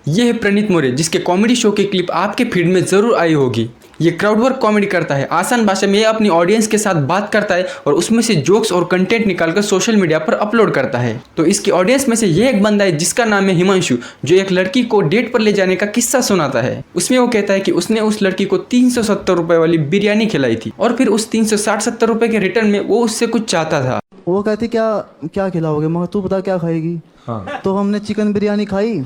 ये है प्रणीत मोरे, जिसके कॉमेडी शो की क्लिप आपके फीड में जरूर आई होगी। ये क्राउड वर्क कॉमेडी करता है, आसान भाषा में ये अपनी ऑडियंस के साथ बात करता है और उसमें से जोक्स और कंटेंट निकालकर सोशल मीडिया पर अपलोड करता है। तो इसकी ऑडियंस में से ये एक बंदा है जिसका नाम है हिमांशु, जो एक लड़की को डेट पर ले जाने का किस्सा सुनाता है। उसमें वो कहता है कि उसने उस लड़की को 370 रुपए वाली बिरयानी खिलाई थी और फिर उस 360-70 रुपए के रिटर्न में वो उससे कुछ चाहता था। वो कहती क्या क्या खिलाओगे, मगर तू बता क्या खाएगी। हाँ। तो हमने चिकन बिरयानी खाई,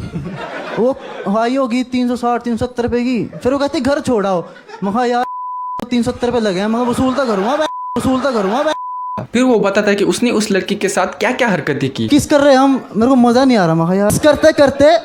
वो खाई होगी 360-370 रुपए की। फिर वो कहती घर छोड़ाओ, महा यार 370 रुपए लगे हैं, मगर वसूलता करूँगा। फिर वो बताता है कि उसने उस लड़की के साथ क्या क्या हरकतें की। किस कर रहे हम, मेरे को मजा नहीं आ रहा। महा यार करते करते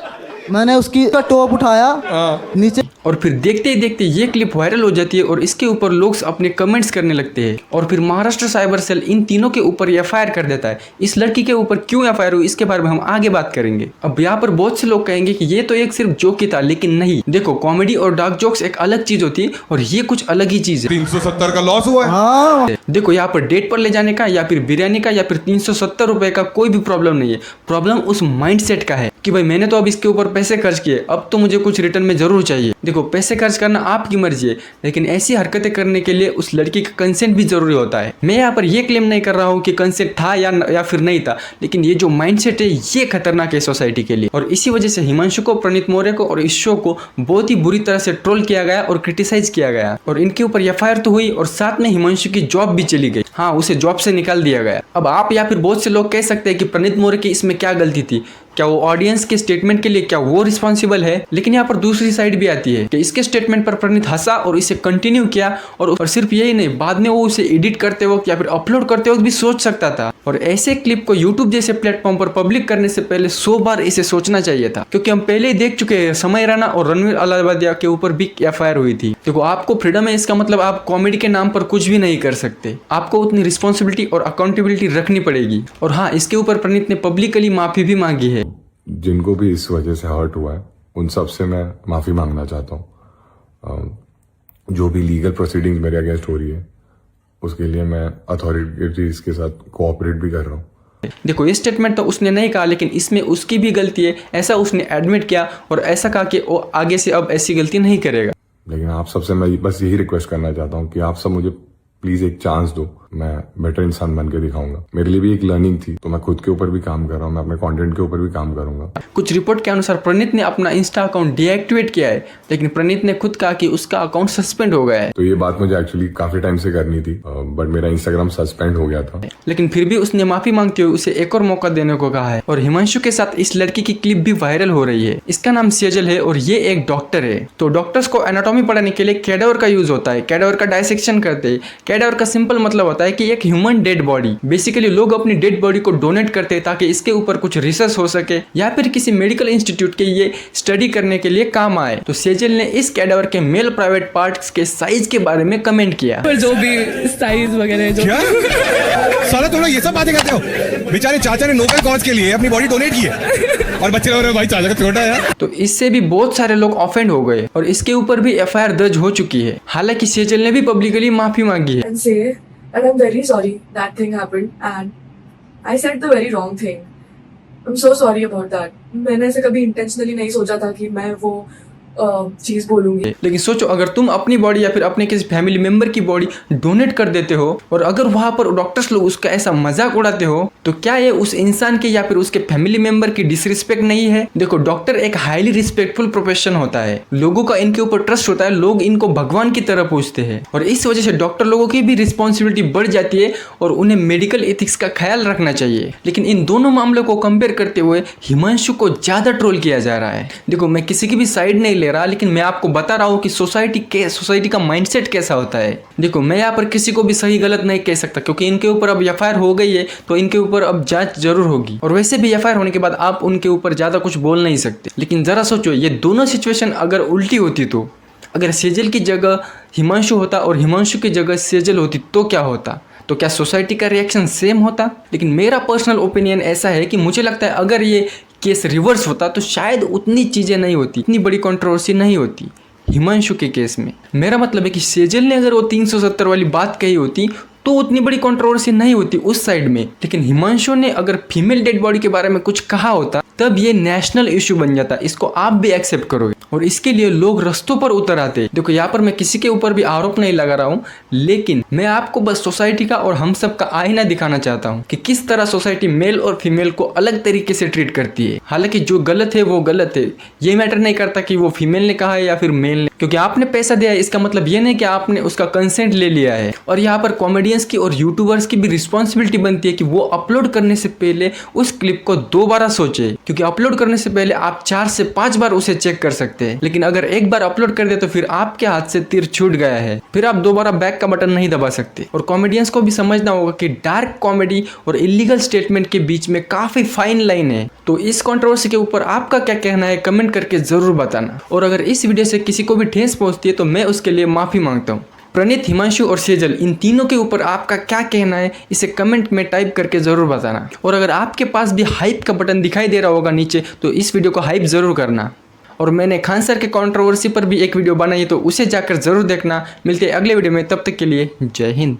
मैंने उसकी टॉप उठाया नीचे, और फिर देखते ही देखते ये क्लिप वायरल हो जाती है और इसके ऊपर लोग अपने कमेंट्स करने लगते हैं। और फिर महाराष्ट्र साइबर सेल इन तीनों के ऊपर एफआईआर कर देता है। इस लड़की के ऊपर क्यों एफआईआर हुई इसके बारे में हम आगे बात करेंगे। अब यहाँ पर बहुत से लोग कहेंगे कि ये तो एक सिर्फ जोक ही था, लेकिन नहीं। देखो, कॉमेडी और डार्क जोक्स एक अलग चीज होती है और ये कुछ अलग ही चीज है। 370 का लॉस हुआ है। हाँ। देखो, यहाँ पर डेट पर ले जाने का या फिर बिरयानी का या फिर 370 रुपए का कोई भी प्रॉब्लम नहीं है। प्रॉब्लम उस माइंडसेट का है कि भाई मैंने तो अब इसके ऊपर पैसे खर्च किए, अब तो मुझे कुछ रिटर्न में जरूर चाहिए। देखो, पैसे खर्च करना आपकी मर्जी है, लेकिन ऐसी हरकतें करने के लिए उस लड़की का कंसेंट भी जरूरी होता है। मैं यहाँ पर ये क्लेम नहीं कर रहा हूँ कि कंसेंट था या फिर नहीं था, लेकिन ये जो माइंडसेट है ये खतरनाक है सोसाइटी के लिए। और इसी वजह से हिमांशु को, प्रणीत मोरे को और इस शो को बहुत ही बुरी तरह से ट्रोल किया गया और क्रिटिसाइज किया गया। और इनके ऊपर एफआईआर तो हुई और साथ में हिमांशु की जॉब भी चली गई। हाँ, उसे जॉब से निकाल दिया गया। अब आप या फिर बहुत से लोग कह सकते हैं कि प्रणीत मोरे की इसमें क्या गलती थी, क्या वो ऑडियंस के स्टेटमेंट के लिए क्या वो रिस्पॉन्सिबल है। लेकिन यहाँ पर दूसरी साइड भी आती है कि इसके स्टेटमेंट पर प्रणीत हंसा और इसे कंटिन्यू किया। और सिर्फ यही नहीं, बाद में वो उसे एडिट करते वक्त या फिर अपलोड करते वक्त भी सोच सकता था। और ऐसे क्लिप को यूट्यूब जैसे प्लेटफॉर्म पर पब्लिक करने से पहले 100 बार इसे सोचना चाहिए था, क्योंकि हम पहले ही देख चुके हैं समय रैना और रणवीर अलाहाबादिया के ऊपर भी एफआईआर हुई थी। देखो, आपको फ्रीडम है, इसका मतलब आप कॉमेडी के नाम पर कुछ भी नहीं कर सकते। आपको उतनी रिस्पॉन्सिबिलिटी और अकाउंटेबिलिटी रखनी पड़ेगी। और हाँ, इसके ऊपर प्रणीत ने पब्लिकली माफी भी मांगी है। जिनको भी इस वजह से हर्ट हुआ है उन सब से मैं माफी मांगना चाहता हूँ। जो भी लीगल प्रोसीडिंग्स मेरे अगेंस्ट हो रही है उसके लिए मैं अथॉरिटीज के साथ कोऑपरेट भी कर रहा हूँ। देखो, ये स्टेटमेंट तो उसने नहीं कहा, लेकिन इसमें उसकी भी गलती है, ऐसा उसने एडमिट किया और ऐसा कहा कि वो आगे से अब ऐसी गलती नहीं करेगा। लेकिन आप सबसे मैं बस यही रिक्वेस्ट करना चाहता हूँ कि आप सब मुझे प्लीज एक चांस दो, मैं बेटर इंसान बन के दिखाऊंगा। मेरे लिए भी एक लर्निंग थी, तो मैं खुद के ऊपर भी काम कर रहा हूँ, मैं अपने कंटेंट के ऊपर भी काम करूंगा। कुछ रिपोर्ट के अनुसार प्रणीत ने अपना इंस्टा अकाउंट डीएक्टिवेट किया है, लेकिन प्रणीत ने खुद कहा कि उसका अकाउंट सस्पेंड हो गया है। तो ये बात मुझे एक्चुअली काफी टाइम से करनी थी, बट मेरा इंस्टाग्राम सस्पेंड हो गया था। लेकिन फिर भी उसने माफी मांगते हुए उसे एक और मौका देने को कहा है। और हिमांशु के साथ इस लड़की की क्लिप भी वायरल हो रही है। इसका नाम सेजल है और ये एक डॉक्टर है। तो डॉक्टर्स को एनाटॉमी पढ़ाने के लिए कैडावर का यूज होता है। कैडावर का डायसेक्शन करते हैं। कैडावर का सिंपल मतलब होता है कि एक ह्यूमन डेड बॉडी। बेसिकली लोग अपनी डेड बॉडी को डोनेट करते हैं ताकि इसके ऊपर कुछ रिसर्च हो सके या फिर किसी मेडिकल इंस्टीट्यूट के ये स्टडी करने के लिए काम आए। तो सेजल ने इस कैडावर के मेल प्राइवेट पार्ट्स के साइज के बारे में कमेंट किया। पर जो भी साइज वगैरह जो साला तुम लोग ये सब बातें करते हो। बेचारे चाचा ने नोबेल कॉज के लिए अपनी बॉडी डोनेट की है और बच्चे लोग भाई चाचा का छोटा है। तो इससे भी बहुत सारे लोग ऑफेंड हो गए और इसके ऊपर भी एफआईआर दर्ज हो चुकी है। हालांकि सेजल ने भी पब्लिकली माफी मांगी है। And I'm very sorry that thing happened and I said the very wrong thing. I'm so sorry about that. मैंने ऐसे कभी intentionally नहीं सोचा था कि मैं वो चीज बोलूंगी। लेकिन सोचो, अगर तुम अपनी बॉडी या फिर अपने किसी फैमिली मेंबर की बॉडी डोनेट कर देते हो और अगर वहां पर डॉक्टर्स लोग उसका ऐसा मजाक उड़ाते हो, तो क्या ये उस इंसान के या फिर उसके फैमिली मेंबर की डिसरिस्पेक्ट नहीं है? देखो, डॉक्टर एक हाईली रिस्पेक्टफुल प्रोफेशन होता है। लोगों का इनके ऊपर ट्रस्ट होता है, लोग इनको भगवान की तरह पूछते हैं और इस वजह से डॉक्टर लोगों की भी रिस्पॉन्सिबिलिटी बढ़ जाती है और उन्हें मेडिकल एथिक्स का ख्याल रखना चाहिए। लेकिन इन दोनों मामलों को कंपेयर करते हुए हिमांशु को ज्यादा ट्रोल किया जा रहा है। देखो, मैं किसी की भी साइड नहीं ले रहा, लेकिन मैं आपको बता रहा हूँ कि सोसाइटी का माइंडसेट कैसा होता है। देखो, मैं यहाँ पर किसी को भी सही गलत नहीं कह सकता, क्योंकि इनके ऊपर अब एफआईआर हो गई है तो इनके ऊपर अब जांच जरूर होगी। और वैसे भी एफआईआर होने के बाद आप उनके ऊपर ज्यादा कुछ बोल नहीं सकते। लेकिन जरा सोचो, ये दोनों सिचुएशन अगर उल्टी होती, तो अगर सेजल की जगह हिमांशु होता और हिमांशु की जगह सेजल होती तो क्या होता? तो क्या सोसाइटी का रिएक्शन सेम होता? लेकिन मेरा पर्सनल ओपिनियन ऐसा है कि मुझे लगता है अगर ये केस रिवर्स होता तो शायद उतनी चीजें नहीं होती, इतनी बड़ी कंट्रोवर्सी नहीं होती हिमांशु के केस में। मेरा मतलब है कि सेजल ने अगर वो 370 वाली बात कही होती तो उतनी बड़ी कंट्रोवर्सी नहीं होती उस साइड में। लेकिन हिमांशु ने अगर फीमेल डेड बॉडी के बारे में कुछ कहा होता तब ये नेशनल इशू बन जाता, इसको आप भी एक्सेप्ट करोगे और इसके लिए लोग रस्तों पर उतर आते। देखो यहाँ पर मैं किसी के ऊपर भी आरोप नहीं लगा रहा हूँ, लेकिन मैं आपको बस सोसाइटी का और हम सब का आईना दिखाना चाहता हूँ कि किस तरह सोसाइटी मेल और फीमेल को अलग तरीके से ट्रीट करती है। हालांकि जो गलत है वो गलत है, ये मैटर नहीं करता कि वो फीमेल ने कहा है या फिर मेल ने, क्योंकि आपने पैसा दिया है इसका मतलब ये नहीं कि आपने उसका कंसेंट ले लिया है। और यहाँ पर कॉमेडियंस की और यूट्यूबर्स की भी रिस्पॉन्सिबिलिटी बनती है कि वो अपलोड करने से पहले उस क्लिप को 2 बार सोचे, क्योंकि अपलोड करने से पहले आप 4 से 5 बार उसे चेक कर सकते हैं, लेकिन अगर एक बार अपलोड कर दे तो फिर आपके हाथ से तीर छूट गया है, फिर आप दोबारा बैक का बटन नहीं दबा सकते। और कॉमेडियंस को भी समझना होगा कि डार्क कॉमेडी और इलीगल स्टेटमेंट के बीच में काफी फाइन लाइन है। तो इस कंट्रोवर्सी के ऊपर आपका क्या कहना है कमेंट करके जरूर बताना। और अगर इस वीडियो से किसी को भी ठेस पहुंचती है तो मैं उसके लिए माफी मांगता हूँ। प्रणीत, हिमांशु और सेजल, इन तीनों के ऊपर आपका क्या कहना है इसे कमेंट में टाइप करके जरूर बताना। और अगर आपके पास भी हाइप का बटन दिखाई दे रहा होगा नीचे तो इस वीडियो को हाइप जरूर करना। और मैंने खान सर के कंट्रोवर्सी पर भी एक वीडियो बनाई है तो उसे जाकर जरूर देखना। मिलते हैं अगले वीडियो में, तब तक के लिए जय हिंद।